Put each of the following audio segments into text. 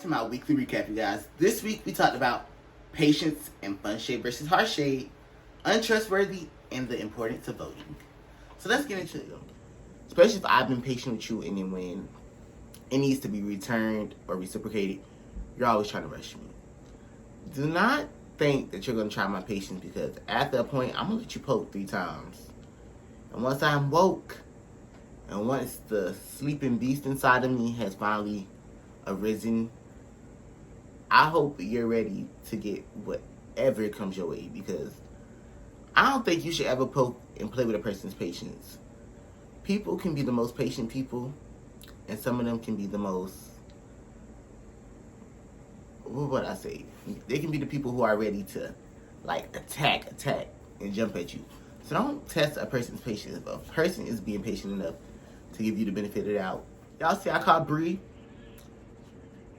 to my weekly recap, you guys. This week we talked about patience and fun shade versus harsh shade, untrustworthy, and the importance of voting. So let's get into it. Especially if I've been patient with you and then when it needs to be returned or reciprocated, you're always trying to rush me. Do not think that you're going to try my patience, because after a point, I'm going to let you poke 3 times. And once I'm woke, and once the sleeping beast inside of me has finally arisen, I hope you're ready to get whatever comes your way, because I don't think you should ever poke and play with a person's patience. People can be the most patient people, and some of them can be the most, what would I say? They can be the people who are ready to attack, and jump at you. So don't test a person's patience. If a person is being patient enough to give you the benefit of the doubt. Y'all see I called Bree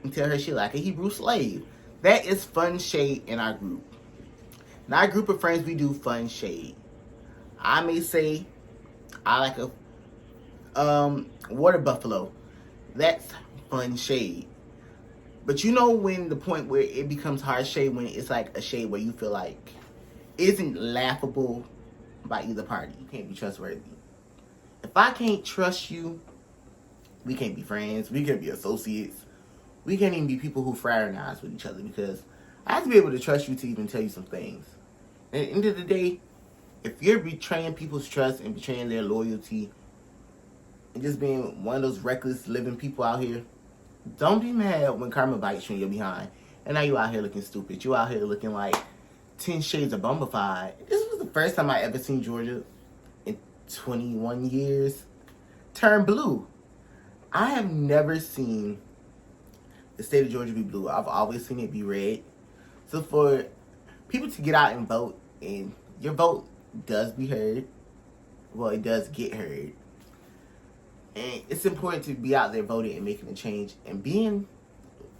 and tell her she like a Hebrew slave. That is fun shade in our group. In our group of friends, we do fun shade. I may say I like a water buffalo. That's fun shade. But you know when the point where it becomes harsh shade, when it's like a shade where you feel like isn't laughable by either party. You can't be trustworthy. If I can't trust you, we can't be friends. We can't be associates. We can't even be people who fraternize with each other, because I have to be able to trust you to even tell you some things. At the end of the day, if you're betraying people's trust and betraying their loyalty and just being one of those reckless living people out here, don't be mad when karma bites you in your behind. And now you out here looking stupid. You out here looking like 10 shades of bumbified. This was the first time I ever seen Georgia in 21 years turn blue. I have never seen the state of Georgia be blue. I've always seen it be red. So for people to get out and vote, and your vote does be heard, well, it does get heard. And it's important to be out there voting and making a change, and being,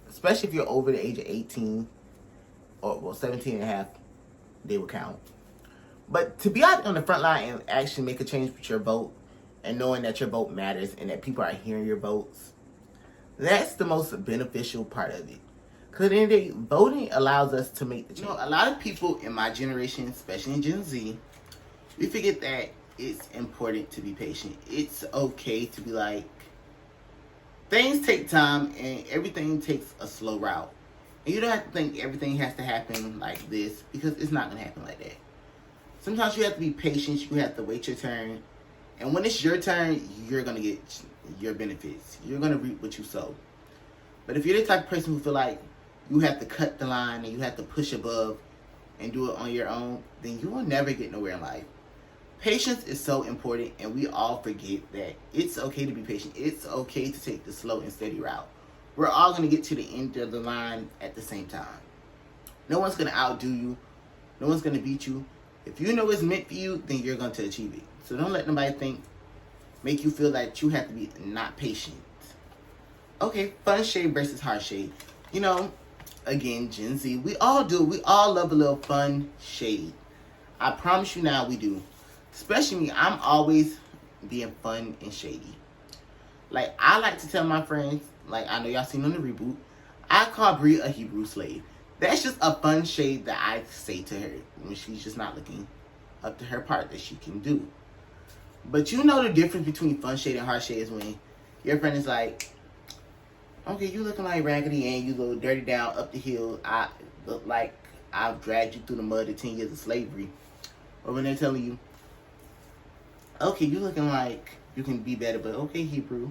especially if you're over the age of 18, or 17 and a half, they will count. But to be out on the front line and actually make a change with your vote, and knowing that your vote matters and that people are hearing your votes, that's the most beneficial part of it. Because at the end of the day, voting allows us to make the change. You know, a lot of people in my generation, especially in Gen Z, we forget that it's important to be patient. It's okay to be like, things take time and everything takes a slow route. And you don't have to think everything has to happen like this, because it's not going to happen like that. Sometimes you have to be patient. You have to wait your turn. And when it's your turn, you're going to get your benefits. You're going to reap what you sow. But if you're the type of person who feel like you have to cut the line and you have to push above and do it on your own, then you will never get nowhere in life. Patience is so important, and we all forget that it's okay to be patient. It's okay to take the slow and steady route. We're all going to get to the end of the line at the same time. No one's going to outdo you. No one's going to beat you. If you know it's meant for you, then you're going to achieve it. So don't let nobody make you feel that you have to be not patient. Okay, fun shade versus harsh shade. You know, again, Gen Z, we all do. We all love a little fun shade. I promise you now we do. Especially me, I'm always being fun and shady. Like, I like to tell my friends, like I know y'all seen on the reboot, I call Brie a Hebrew slave. That's just a fun shade that I say to her when she's just not looking up to her part that she can do. But you know the difference between fun shade and harsh shade is when your friend is like, okay, you looking like Raggedy Ann, you little dirty down up the hill. I look like I've dragged you through the mud of 10 years of slavery. Or when they're telling you, okay, you looking like you can be better, but okay, Hebrew.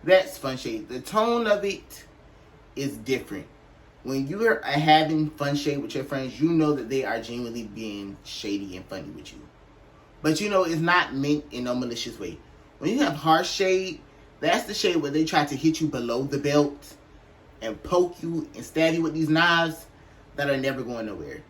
That's fun shade. The tone of it is different. When you are having fun shade with your friends, you know that they are genuinely being shady and funny with you. But you know it's not meant in no malicious way. When you have harsh shade, that's the shade where they try to hit you below the belt and poke you and stab you with these knives that are never going nowhere.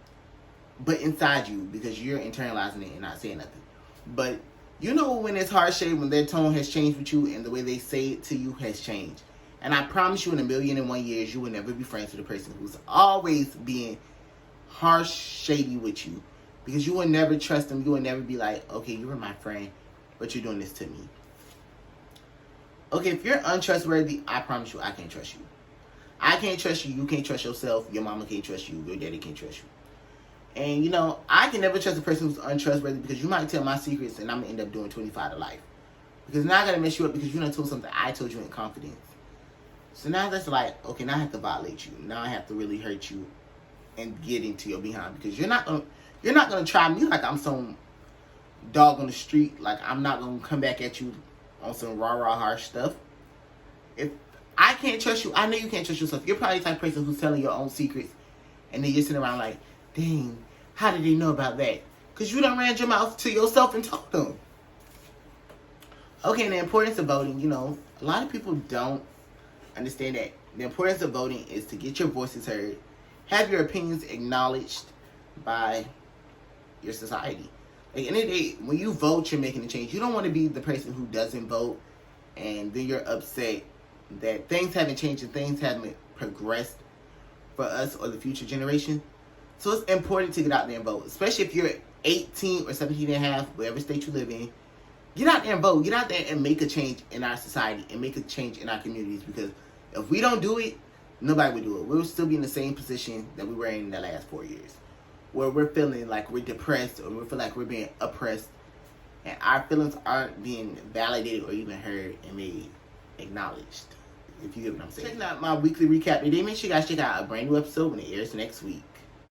But inside you, because you're internalizing it and not saying nothing. But you know when it's harsh shade, when their tone has changed with you and the way they say it to you has changed. And I promise you, in 1,000,001 years, you will never be friends with a person who's always being harsh, shady with you. Because you will never trust them. You will never be like, okay, you were my friend, but you're doing this to me. Okay, if you're untrustworthy, I promise you, I can't trust you. I can't trust you. You can't trust yourself. Your mama can't trust you. Your daddy can't trust you. And, you know, I can never trust a person who's untrustworthy because you might tell my secrets and I'm going to end up doing 25 to life. Because now I got to mess you up because you done told something I told you in confidence. So now that's like, okay, now I have to violate you. Now I have to really hurt you and get into your behind because you're not gonna try me like I'm some dog on the street. Like I'm not gonna come back at you on some rah harsh stuff. If I can't trust you, I know you can't trust yourself. You're probably the type of person who's telling your own secrets and then you're sitting around like, dang, how did they know about that? Because you done ran your mouth to yourself and told them. Okay, and the importance of voting, you know, a lot of people don't understand that the importance of voting is to get your voices heard, have your opinions acknowledged by your society. Like, at the end of the day, when you vote, you're making a change. You don't want to be the person who doesn't vote and then you're upset that things haven't changed and things haven't progressed for us or the future generation. So it's important to get out there and vote, especially if you're 18 or 17 and a half, whatever state you live in. Get out there and vote. Get out there and make a change in our society and make a change in our communities, because if we don't do it, nobody will do it. We'll still be in the same position that we were in the last 4 years, where we're feeling like we're depressed or we feel like we're being oppressed and our feelings aren't being validated or even heard and made acknowledged. If you get what I'm saying. Checking out my weekly recap today. Make sure you guys check out a brand new episode when it airs next week.